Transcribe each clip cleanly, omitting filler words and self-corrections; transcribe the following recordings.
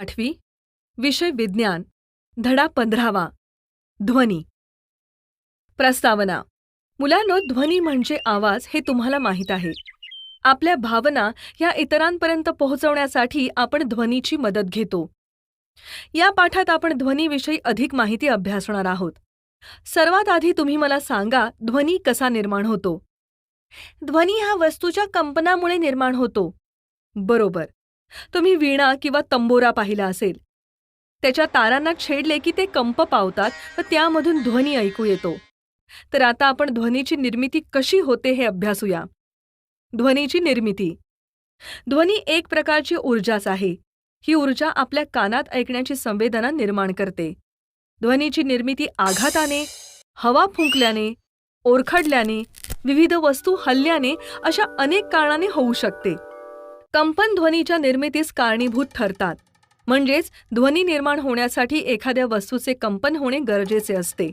8वी विषय विज्ञान धडा 15वा ध्वनी प्रस्तावना मुलांनो, ध्वनी म्हणजे आवाज हे तुम्हाला माहीत आहे. आपल्या भावना या इतरांपर्यंत पोहोचवण्यासाठी आपण ध्वनीची मदत घेतो. या पाठात आपण ध्वनीविषयी अधिक माहिती अभ्यासणार आहोत. सर्वात आधी तुम्ही मला सांगा, ध्वनी कसा निर्माण होतो? ध्वनी हा वस्तूच्या कंपनामुळे निर्माण होतो. बरोबर. तुम्ही वीणा किंवा तंबोरा पाहिला असेल. त्याच्या तारांना छेडले की ते कंप पावतात व त्यामधून ध्वनी ऐकू येतो. तर आता आपण ध्वनीची निर्मिती कशी होते हे अभ्यासूया. ध्वनीची निर्मिती. ध्वनी एक प्रकारची ऊर्जाच आहे. ही ऊर्जा आपल्या कानात ऐकण्याची संवेदना निर्माण करते. ध्वनीची निर्मिती आघाताने, हवा फुंकल्याने, ओरखडल्याने, विविध वस्तू हलल्याने अशा अनेक कारणाने होऊ शकते. कंपन ध्वनीच्या निर्मितीस कारणीभूत ठरतात. म्हणजेच ध्वनी निर्माण होण्यासाठी एखाद्या वस्तूचे कंपन होणे गरजेचे असते.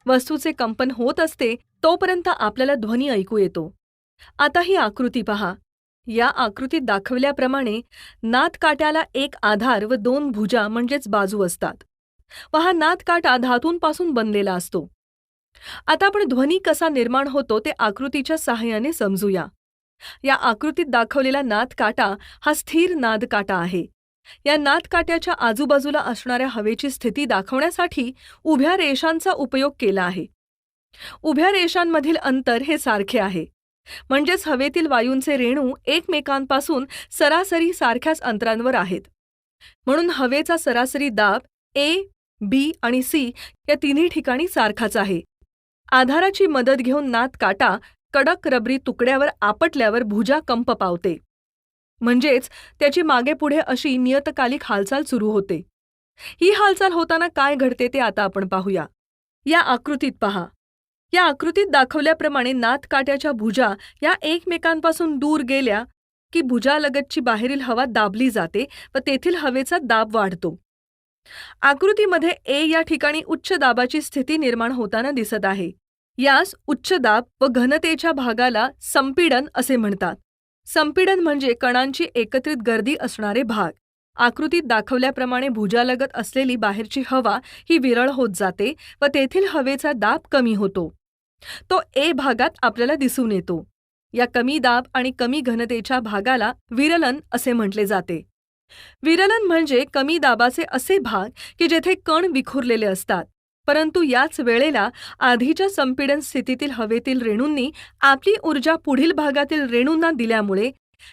वस्तूचे कंपन होत असते तोपर्यंत आपल्याला ध्वनी ऐकू येतो. आता ही आकृती पहा. या आकृतीत दाखवल्याप्रमाणे नादकाट्याला एक आधार व दोन भुजा म्हणजेच बाजू असतात व हा नादकाटा धातूंपासून बनलेला असतो. आता आपण ध्वनी कसा निर्माण होतो ते आकृतीच्या सहाय्याने समजूया. या आकृतीत दाखवलेला नादकाटा हा स्थिर नादकाटा आहे. या नादकाट्याच्या आजूबाजूला असणाऱ्या हवेची स्थिती दाखवण्यासाठी उभ्या रेषांचा उपयोग केला आहे. उभ्या रेषांमधील अंतर हे सारखे आहे. म्हणजेच हवेतील वायूंचे रेणू एकमेकांपासून सरासरी सारख्याच अंतरांवर आहेत. म्हणून हवेचा सरासरी दाब A, B आणि C या तिन्ही ठिकाणी सारखाच आहे. आधाराची मदत घेऊन नादकाटा कडक रबरी तुकड्यावर आपटल्यावर भुजा कंप पावते. म्हणजेच त्याची मागेपुढे अशी नियतकालिक हालचाल सुरू होते. ही हालचाल होताना काय घडते ते आता आपण पाहूया. या आकृतीत पहा. या आकृतीत दाखवल्याप्रमाणे नादकाट्याच्या भुजा या एकमेकांपासून दूर गेल्या की भुजालगतची बाहेरील हवा दाबली जाते व तेथील हवेचा दाब वाढतो. आकृतीमध्ये A या ठिकाणी उच्च दाबाची स्थिती निर्माण होताना दिसत आहे. यास उच्च दाब व घनतेच्या भागाला संपीडन असे म्हणतात. संपीडन म्हणजे कणांची एकत्रित गर्दी असणारे भाग. आकृतीत दाखवल्याप्रमाणे भुजालगत असलेली बाहेरची हवा ही विरळ होत जाते व तेथील हवेचा दाब कमी होतो. तो A भागात आपल्याला दिसून येतो. या कमी दाब आणि कमी घनतेच्या भागाला विरलन असे म्हटले जाते. विरलन म्हणजे कमी दाबाचे असे भाग की जेथे कण विखुरलेले असतात, परंतु याच वेळेला आधीच्या संपीडन स्थितीतील हवेतील रेणूंनी आपली ऊर्जा पुढील भागातील रेणूंना दिल्यामुळे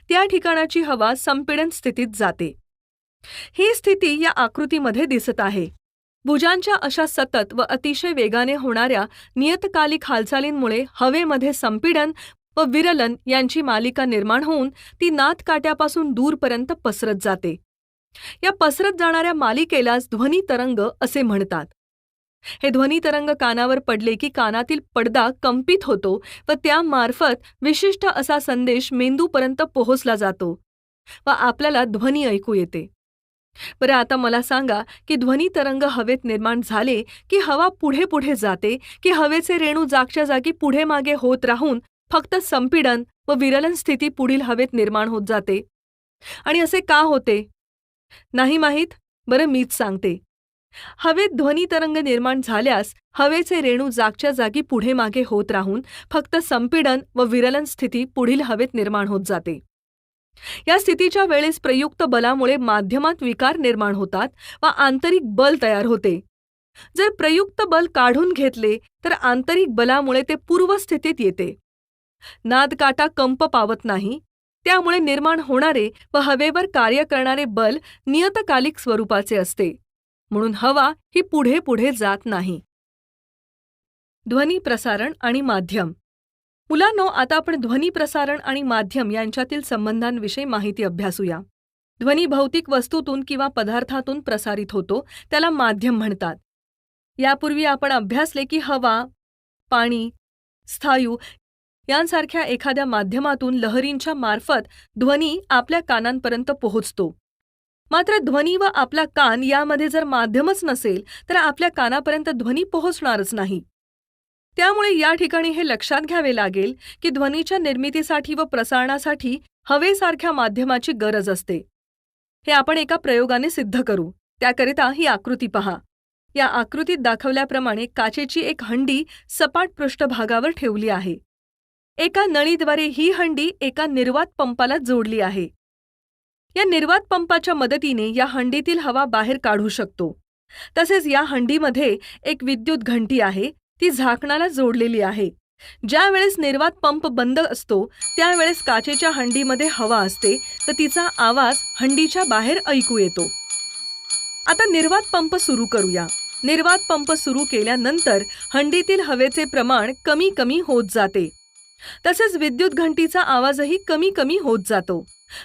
त्या ठिकाणाची हवा संपीडन स्थितीत जाते. ही स्थिती या आकृतीमध्ये दिसत आहे. भुजांच्या अशा सतत व अतिशय वेगाने होणाऱ्या नियतकालिक हालचालींमुळे हवेमध्ये संपीडन व विरलन यांची मालिका निर्माण होऊन ती नादकाट्यापासून दूरपर्यंत पसरत जाते. या पसरत जाणाऱ्या मालिकेलाच ध्वनी तरंग असे म्हणतात. हे ध्वनी तरंग कानावर पडले की कानातील पडदा कंपित होतो व त्यामार्फत विशिष्ट असा संदेश मेंदूपर्यंत पोहोचला जातो व आपल्याला ध्वनी ऐकू येते. बरं, आता मला सांगा की ध्वनी तरंग हवेत निर्माण झाले की हवा पुढे पुढे जाते की हवेचे रेणू जागच्या जागी पुढे मागे होत राहून फक्त संपीडन व विरलन स्थिती पुढील हवेत निर्माण होत जाते? आणि असे का होते? नाही माहीत? बरं, मीच सांगते. हवेत ध्वनी तरंग निर्माण झाल्यास हवेचे रेणू जागच्या जागी पुढे मागे होत राहून फक्त संपीडन व विरलन स्थिती पुढील हवेत निर्माण होत जाते. या स्थितीच्या वेळेस प्रयुक्त बलामुळे माध्यमात विकार निर्माण होतात व आंतरिक बल तयार होते. जर प्रयुक्त बल काढून घेतले तर आंतरिक बलामुळे ते पूर्वस्थितीत येते. नादकाटा कंप पावत नाही, त्यामुळे निर्माण होणारे व हवेवर कार्य करणारे बल नियतकालिक स्वरूपाचे असते. म्हणून हवा ही पुढे पुढे जात नाही. ध्वनी प्रसारण आणि माध्यम. मुलांनो, आता आपण ध्वनी प्रसारण आणि माध्यम यांच्यातील संबंधांविषयी माहिती अभ्यासूया. ध्वनी भौतिक वस्तूतून किंवा पदार्थातून प्रसारित होतो, त्याला माध्यम म्हणतात. यापूर्वी आपण अभ्यासले की हवा, पाणी, स्थायू यांसारख्या एखाद्या माध्यमातून लहरींच्या मार्फत ध्वनी आपल्या कानांपर्यंत पोहोचतो. मात्र ध्वनी व आपला कान यामध्ये जर माध्यमच नसेल तर आपल्या कानापर्यंत ध्वनी पोहोचणारच नाही. त्यामुळे या ठिकाणी हे लक्षात घ्यावे लागेल की ध्वनीच्या निर्मितीसाठी व प्रसारणासाठी हवेसारख्या माध्यमाची गरज असते. हे आपण एका प्रयोगाने सिद्ध करू. त्याकरिता ही आकृती पहा. या आकृतीत दाखवल्याप्रमाणे काचेची एक हंडी सपाट पृष्ठभागावर ठेवली आहे. एका नळीद्वारे ही हंडी एका निर्वात पंपाला जोडली आहे. या निर्वात पंपाच्या मदतीने या हंडीतील हवा बाहेर काढू शकतो. तसेच या हंडीमध्ये एक विद्युत घंटी आहे, ती झाकणाला जोडलेली आहे. ज्या वेळेस निर्वात पंप बंद असतो त्यावेळेस काचेच्या हंडीमध्ये हवा असते, तर तिचा आवाज हंडीच्या बाहेर ऐकू येतो. आता निर्वात पंप सुरू करूया. निर्वात पंप सुरू केल्यानंतर हंडीतील हवेचे प्रमाण कमी कमी होत जाते. तसेच विद्युत घंटीचा आवाजही कमी कमी होत जातो.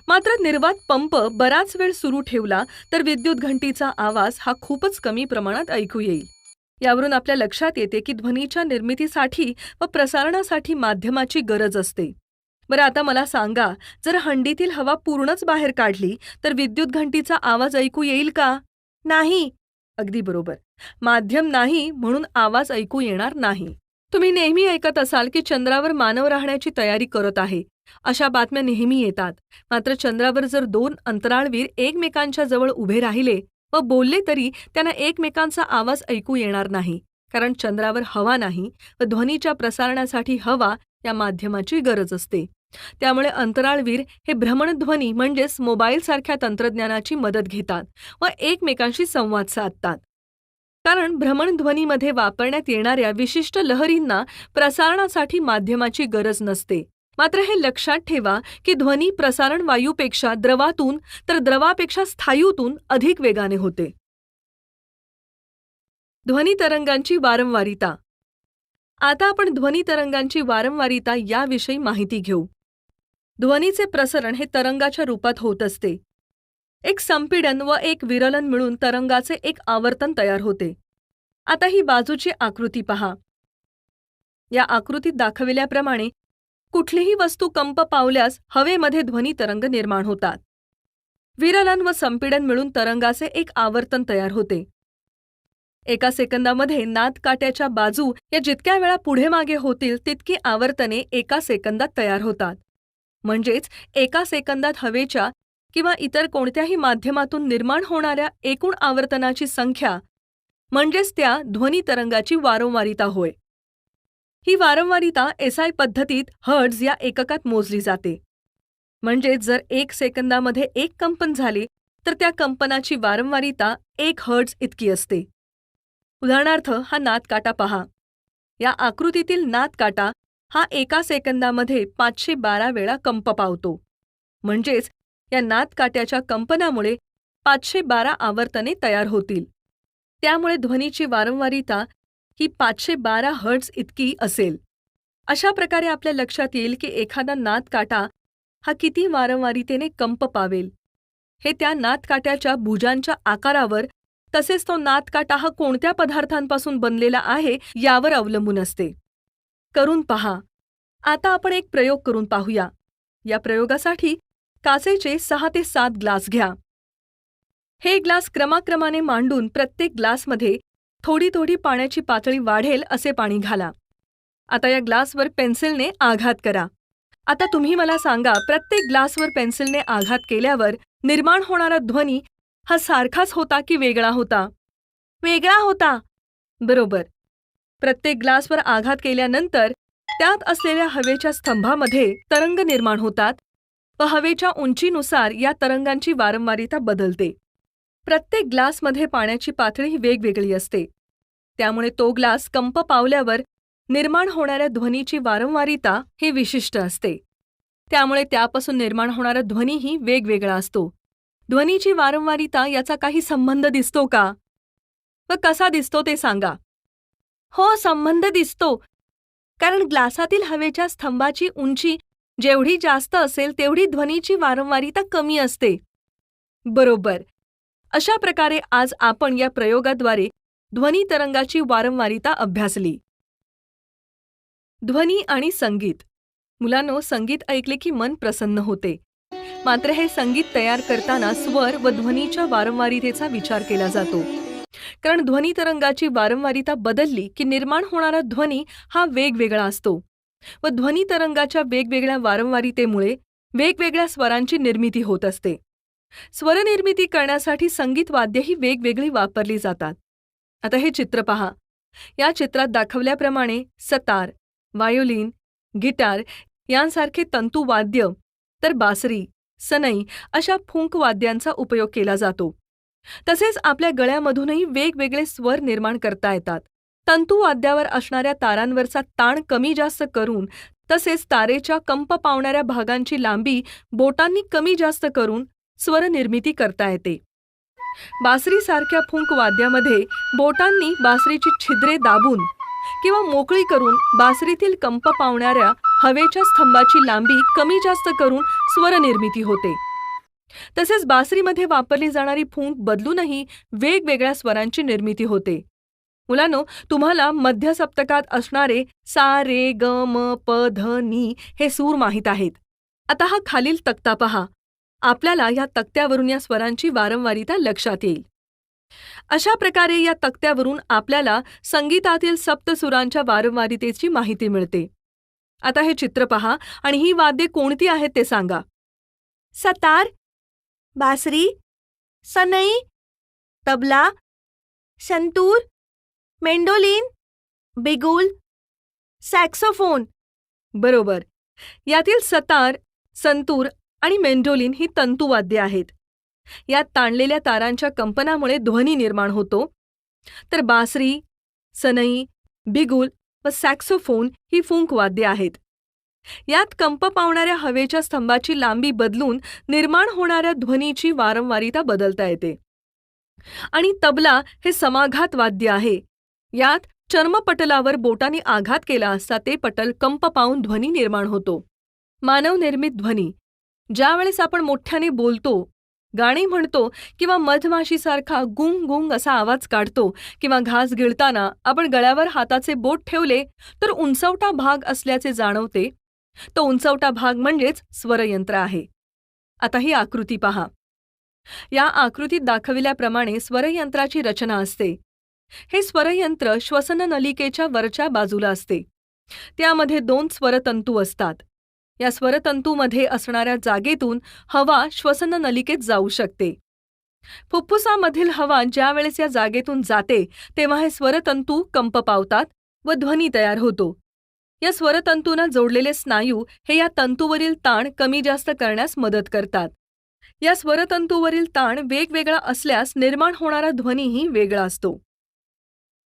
मात्र निर्वात पंप बराच वेळ सुरू ठेवला तर विद्युत घंटीचा आवाज हा खूपच कमी प्रमाणात ऐकू येईल. यावरून आपल्या लक्षात येते की ध्वनीच्या निर्मितीसाठी व प्रसारणासाठी माध्यमाची गरज असते. बरं, आता मला सांगा, जर हंडीतील हवा पूर्णच बाहेर काढली तर विद्युत घंटीचा आवाज ऐकू येईल का? नाही. अगदी बरोबर. माध्यम नाही म्हणून आवाज ऐकू येणार नाही. तुम्ही नेहमी ऐकत असाल की चंद्रावर मानव राहण्याची तयारी करत आहे. अशा बातम्या नेहमी येतात. मात्र चंद्रावर जर 2 अंतराळवीर एकमेकांच्या जवळ उभे राहिले व बोलले तरी त्यांना एकमेकांचा आवाज ऐकू येणार नाही. कारण चंद्रावर हवा नाही व ध्वनीच्या प्रसारणासाठी हवा या माध्यमाची गरज असते. त्यामुळे अंतराळवीर हे भ्रमणध्वनी म्हणजेच मोबाईलसारख्या तंत्रज्ञानाची मदत घेतात व एकमेकांशी संवाद साधतात. कारण भ्रमणध्वनीमध्ये वापरण्यात येणाऱ्या विशिष्ट लहरींना प्रसारणासाठी माध्यमाची गरज नसते. मात्र हे लक्षात ठेवा की ध्वनी प्रसारण वायूपेक्षा द्रवातून तर द्रवापेक्षा स्थायूतून अधिक वेगाने होते. ध्वनी तरंगांची वारंवारिता. आता आपण ध्वनी तरंगांची वारंवारिता याविषयी माहिती घेऊ. ध्वनीचे प्रसरण हे तरंगाच्या रूपात होत असते. एक संपीडन व एक विरलन मिळून तरंगाचे एक आवर्तन तयार होते. आता ही बाजूची आकृती पहा. या आकृतीत दाखविल्याप्रमाणे कुठलीही वस्तू कंप पावल्यास हवेमध्ये ध्वनी तरंग निर्माण होतात. विरलन व संपीडन मिळून तरंगाचे एक आवर्तन तयार होते. एका सेकंदामध्ये नादकाट्याच्या बाजू या जितक्या वेळा पुढे मागे होतील तितकी आवर्तने एका सेकंदात तयार होतात. म्हणजेच एका सेकंदात हवेच्या किंवा इतर कोणत्याही माध्यमातून निर्माण होणाऱ्या एकूण आवर्तनाची संख्या म्हणजेच त्या ध्वनी तरंगाची वारंवारिता होय. ही वारंवारिता एसआय पद्धतीत हर्ट्झ या एककात मोजली जाते. म्हणजेच जर 1 सेकंदामध्ये 1 कंपन झाले तर त्या कंपनाची वारंवारिता 1 हर्ट्झ इतकी असते. उदाहरणार्थ हा नादकाटा पहा. या आकृतीतील नादकाटा हा एका सेकंदामध्ये 512 वेळा कंप पावतो. म्हणजेच या नादकाट्याच्या कंपनामुळे 512 आवर्तने तयार होतील. त्यामुळे ध्वनीची वारंवारिता ही 512 हर्ट्झ इतकी असेल. अशा प्रकारे आपल्या लक्षात येईल की एखादा नादकाटा हा किती वारंवारितेने कंप पावेल. हे त्या नादकाट्याच्या भुजांच्या आकारावर तसेच तो नादकाटा हा कोणत्या पदार्थांपासून बनलेला आहे यावर अवलंबून असते. करून पहा. आता आपण एक प्रयोग करून पाहूया. या प्रयोगासाठी काचेचे 6 ते 7 ग्लास घ्या. हे ग्लास क्रमाक्रमाने मांडून प्रत्येक ग्लासमध्ये थोडी थोडी पाण्याची पातळी वाढेल असे पाणी घाला. आता या ग्लासवर पेन्सिलने आघात करा. आता तुम्ही मला सांगा, प्रत्येक ग्लासवर पेन्सिलने आघात केल्यावर निर्माण होणारा ध्वनी हा सारखाच होता की वेगळा होता? वेगळा होता. बरोबर. प्रत्येक ग्लासवर आघात केल्यानंतर त्यात असलेल्या हवेच्या स्तंभामध्ये तरंग निर्माण होतात व हवेच्या उंचीनुसार या तरंगांची वारंवारिता बदलते. प्रत्येक ग्लासमध्ये पाण्याची पातळी वेगवेगळी असते. त्यामुळे तो ग्लास कंप पावल्यावर निर्माण होणाऱ्या ध्वनीची वारंवारिता ही विशिष्ट असते. त्यामुळे त्यापासून निर्माण होणारा ध्वनीही वेगवेगळा असतो. ध्वनीची वारंवारिता याचा काही संबंध दिसतो का? व कसा दिसतो ते सांगा. हो, संबंध दिसतो. कारण ग्लासातील हवेच्या स्तंभाची उंची जेवढी जास्त असेल तेवढी ध्वनीची वारंवारिता कमी असते. बरोबर. अशा प्रकारे आज आपण या प्रयोगाद्वारे ध्वनी तरंगाची वारंवारिता अभ्यासली. ध्वनी आणि संगीत. मुलांनो, संगीत ऐकले की मन प्रसन्न होते. मात्र हे संगीत तयार करताना स्वर व ध्वनीच्या वारंवारितेचा विचार केला जातो. कारण ध्वनी तरंगाची वारंवारिता बदलली की निर्माण होणारा ध्वनी हा वेगवेगळा असतो व ध्वनी तरंगाच्या वेगवेगळ्या वारंवारितेमुळे वेगवेगळ्या स्वरांची निर्मिती होत असते. स्वरनिर्मिती करण्यासाठी संगीत वाद्यही वेगवेगळी वापरली जातात. आता हे चित्र पहा. या चित्रात दाखवल्याप्रमाणे सतार, व्हायोलिन, गिटार यांसारखे तंतुवाद्य तर बासरी, सनई अशा फुंक वाद्यांचा उपयोग केला जातो. तसेच आपल्या गळ्यामधूनही वेगवेगळे स्वर निर्माण करता येतात. तंतुवाद्यावर असणाऱ्या तारांवरचा ताण कमी जास्त करून तसेच तारेच्या कंप पावणाऱ्या भागांची लांबी बोटांनी कमी जास्त करून स्वरनिर्मिती करता येते. बासरीसारख्या फुंक वाद्यामध्ये बोटांनी बासरीची छिद्रे दाबून किंवा मोकळी करून बासरीतील कंप पावणाऱ्या हवेच्या स्तंभाची लांबी कमी जास्त करून स्वरनिर्मिती होते. तसेच बासरीमध्ये वापरली जाणारी फुंक बदलूनही वेगवेगळ्या स्वरांची निर्मिती होते. मुलांनो, तुम्हाला मध्य सप्तकात असणारे सा रे ग म प ध नी हे सूर माहीत आहेत. आता हा खालील तक्ता पहा. आपल्याला या तक्त्यावरून या स्वरांची वारंवारिता लक्षात येईल. अशा प्रकारे या तक्त्यावरून आपल्याला संगीतातील सप्तसुरांच्या वारंवारितेची माहिती मिळते. आता हे चित्र पहा आणि ही वाद्ये कोणती आहेत ते सांगा. सतार, बासरी, सनई, तबला, संतूर, मेंडोलिन, बिगुल, सॅक्सोफोन. बरोबर. यातील सतार, संतूर आणि मेंडोलिन ही तंतुवाद्ये आहेत. यात ताणलेल्या तारांच्या कंपनामुळे ध्वनी निर्माण होतो. तर बासरी, सनई, बिगुल व सॅक्सोफोन ही फुंक वाद्ये आहेत. यात कंप पावणाऱ्या हवेच्या स्तंभाची लांबी बदलून निर्माण होणाऱ्या ध्वनीची वारंवारिता बदलता येते. आणि तबला हे समाघात वाद्य आहे. यात चर्मपटलावर बोटाने आघात केला असता ते पटल कंप पावून ध्वनी निर्माण होतो. मानवनिर्मित ध्वनी. ज्यावेळेस आपण मोठ्याने बोलतो, गाणी म्हणतो किंवा मधमाशीसारखा गुंग गुंग असा आवाज काढतो किंवा घास गिळताना आपण गळ्यावर हाताचे बोट ठेवले तर उंचवटा भाग असल्याचे जाणवते. तो उंचवटा भाग म्हणजेच स्वरयंत्र आहे. आता ही आकृती पहा. या आकृतीत दाखविल्याप्रमाणे स्वरयंत्राची रचना असते. हे स्वरयंत्र श्वसन नलिकेच्या वरच्या बाजूला असते. त्यामध्ये 2 स्वरतंतू असतात. या स्वरतंतूमध्ये असणाऱ्या जागेतून हवा श्वसन नलिकेत जाऊ शकते. फुफ्फुसामधील हवा ज्यावेळेस या जागेतून जाते तेव्हा हे स्वरतंतू कंप पावतात व ध्वनी तयार होतो. या स्वरतंतूंना जोडलेले स्नायू हे या तंतूवरील ताण कमी जास्त करण्यास मदत करतात. या स्वरतंतूवरील ताण वेगवेगळा असल्यास निर्माण होणारा ध्वनीही वेगळा असतो.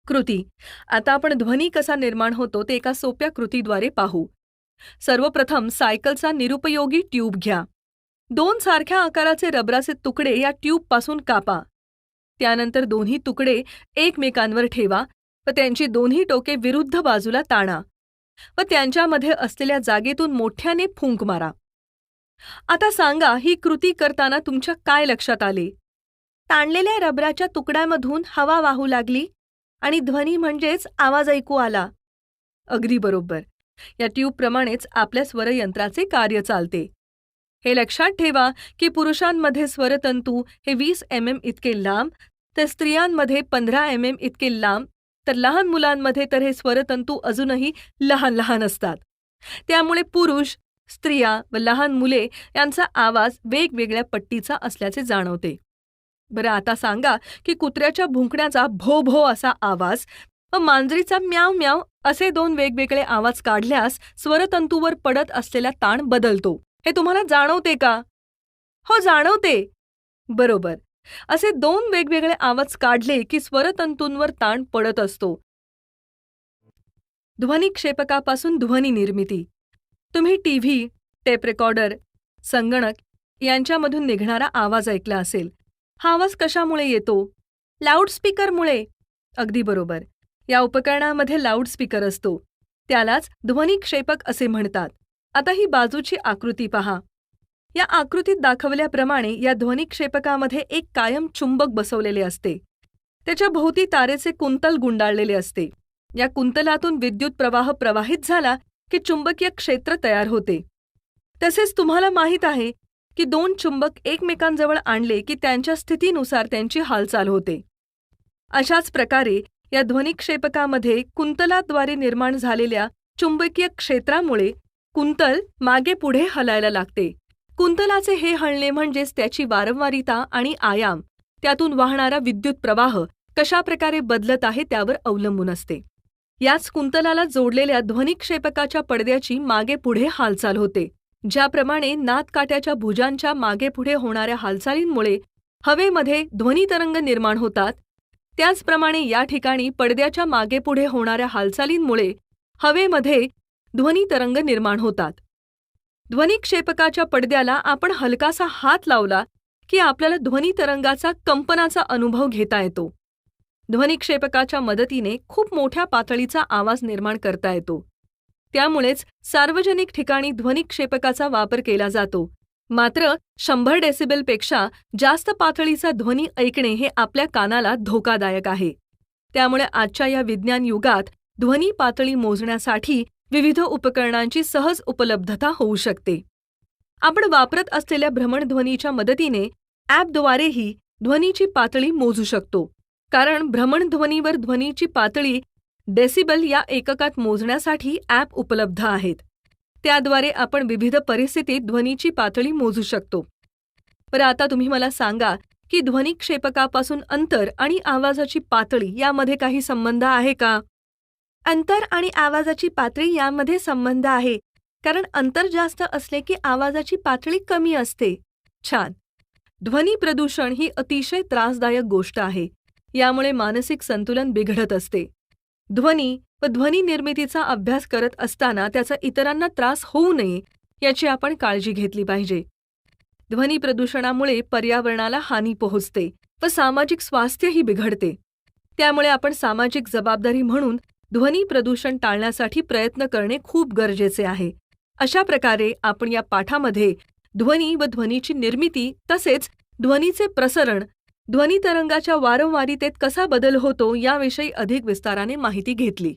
कृती. आता आपण ध्वनी कसा निर्माण होतो ते एका सोप्या कृतीद्वारे पाहू. सर्वप्रथम सायकलचा निरुपयोगी ट्यूब घ्या. 2 सारख्या आकाराचे रबराचे तुकडे या ट्यूबपासून कापा. त्यानंतर दोन्ही तुकडे एकमेकांवर ठेवा व त्यांची दोन्ही टोके विरुद्ध बाजूला ताणा व त्यांच्यामध्ये असलेल्या जागेतून मोठ्याने फुंक मारा. आता सांगा, ही कृती करताना तुमच्या काय लक्षात आले? ताणलेल्या रबराच्या तुकड्यामधून हवा वाहू लागली आणि ध्वनी म्हणजेच आवाज ऐकू आला. अगदी बरोबर. या ट्यूबप्रमाणेच आपल्या स्वरयंत्राचे कार्य चालते. हे लक्षात ठेवा की पुरुषांमध्ये स्वरतंतू हे 20 mm इतके लांब तर स्त्रियांमध्ये 15 mm इतके लांब, तर लहान मुलांमध्ये तर हे स्वरतंतू अजूनही लहान लहान असतात. त्यामुळे पुरुष, स्त्रिया व लहान मुले यांचा आवाज वेगवेगळ्या पट्टीचा असल्याचे जाणवते. बरं, आता सांगा की कुत्र्याच्या भुंकण्याचा भो भो असा आवाज व मांजरीचा म्याव म्याव असे 2 वेगवेगळे आवाज काढल्यास स्वरतंतूवर पडत असलेला ताण बदलतो. हे तुम्हाला जाणवते का? हो, जाणवते. बरोबर. असे 2 वेगवेगळे आवाज काढले की स्वरतंतूंवर ताण पडत असतो. ध्वनिक्षेपकापासून ध्वनी निर्मिती. तुम्ही टीव्ही, टेप रेकॉर्डर, संगणक यांच्यामधून निघणारा आवाज ऐकला असेल. हा आवाज कशामुळे येतो? लाऊडस्पीकरमुळे. अगदी बरोबर. या उपकरणामध्ये लाऊडस्पीकर असतो. त्यालाच ध्वनिक्षेपक असे म्हणतात. आता ही बाजूची आकृती पहा. या आकृतीत दाखवल्याप्रमाणे या ध्वनिक्षेपकामध्ये एक कायम चुंबक बसवलेले असते. त्याच्या भोवती तारेचे कुंतल गुंडाळलेले असते. या कुंतलातून विद्युत प्रवाह प्रवाहित झाला की चुंबकीय क्षेत्र तयार होते. तसेच तुम्हाला माहीत आहे की 2 चुंबक एकमेकांजवळ आणले की त्यांच्या स्थितीनुसार त्यांची हालचाल होते. अशाच प्रकारे या ध्वनिक्षेपकामध्ये कुंतलाद्वारे निर्माण झालेल्या चुंबकीय क्षेत्रामुळे कुंतल मागे पुढे हलायला लागते. कुंतलाचे हे हलणे म्हणजेच त्याची वारंवारिता आणि आयाम, त्यातून वाहणारा विद्युत प्रवाह कशा प्रकारे बदलत आहे त्यावर अवलंबून असते. याच कुंतलाला जोडलेल्या ध्वनिक्षेपकाच्या पडद्याची मागे पुढे हालचाल होते. ज्याप्रमाणे नादकाट्याच्या भुजांच्या मागे पुढे होणाऱ्या हालचालींमुळे हवेमध्ये ध्वनितरंग निर्माण होतात, त्याचप्रमाणे या ठिकाणी पडद्याच्या मागे पुढे होणाऱ्या हालचालींमुळे हवेमध्ये ध्वनितरंग निर्माण होतात. ध्वनिक्षेपकाच्या पडद्याला आपण हलकासा हात लावला की आपल्याला ध्वनितरंगाचा कंपनाचा अनुभव घेता येतो. ध्वनिक्षेपकाच्या मदतीने खूप मोठ्या पातळीचा आवाज निर्माण करता येतो. त्यामुळेच सार्वजनिक ठिकाणी ध्वनिक्षेपकाचा वापर केला जातो. मात्र 100 डेसिबलपेक्षा जास्त पातळीचा ध्वनी ऐकणे हे आपल्या कानाला धोकादायक आहे. त्यामुळे आजच्या या विज्ञान युगात ध्वनी पातळी मोजण्यासाठी विविध उपकरणांची सहज उपलब्धता होऊ शकते. आपण वापरत असलेल्या भ्रमणध्वनीच्या मदतीने ॲपद्वारेही ध्वनीची पातळी मोजू शकतो. कारण भ्रमणध्वनीवर ध्वनीची पातळी डेसिबल या एककात मोजण्यासाठी ॲप उपलब्ध आहेत. त्याद्वारे आपण विविध परिस्थितीत ध्वनीची पातळी मोजू शकतो. बरं, आता तुम्ही मला सांगा की ध्वनिक्षेपकापासून अंतर आणि आवाजाची पातळी यामध्ये काही संबंध आहे का? अंतर आणि आवाजाची पातळी यामध्ये संबंध आहे, कारण अंतर जास्त असले की आवाजाची पातळी कमी असते. छान. ध्वनी प्रदूषण ही अतिशय त्रासदायक गोष्ट आहे. यामुळे मानसिक संतुलन बिघडत असते. ध्वनी व ध्वनी निर्मितीचा अभ्यास करत असताना त्याचा इतरांना त्रास होऊ नये याची आपण काळजी घेतली पाहिजे. ध्वनी प्रदूषणामुळे पर्यावरणाला हानी पोहोचते व सामाजिक स्वास्थ्यही बिघडते. त्यामुळे आपण सामाजिक जबाबदारी म्हणून ध्वनी प्रदूषण टाळण्यासाठी प्रयत्न करणे खूप गरजेचे आहे. अशा प्रकारे आपण या पाठामध्ये ध्वनी व ध्वनीची निर्मिती तसेच ध्वनीचे प्रसरण, ध्वनितरंगाच्या वारंवारितेत कसा बदल होतो याविषयी अधिक विस्ताराने माहिती घेतली.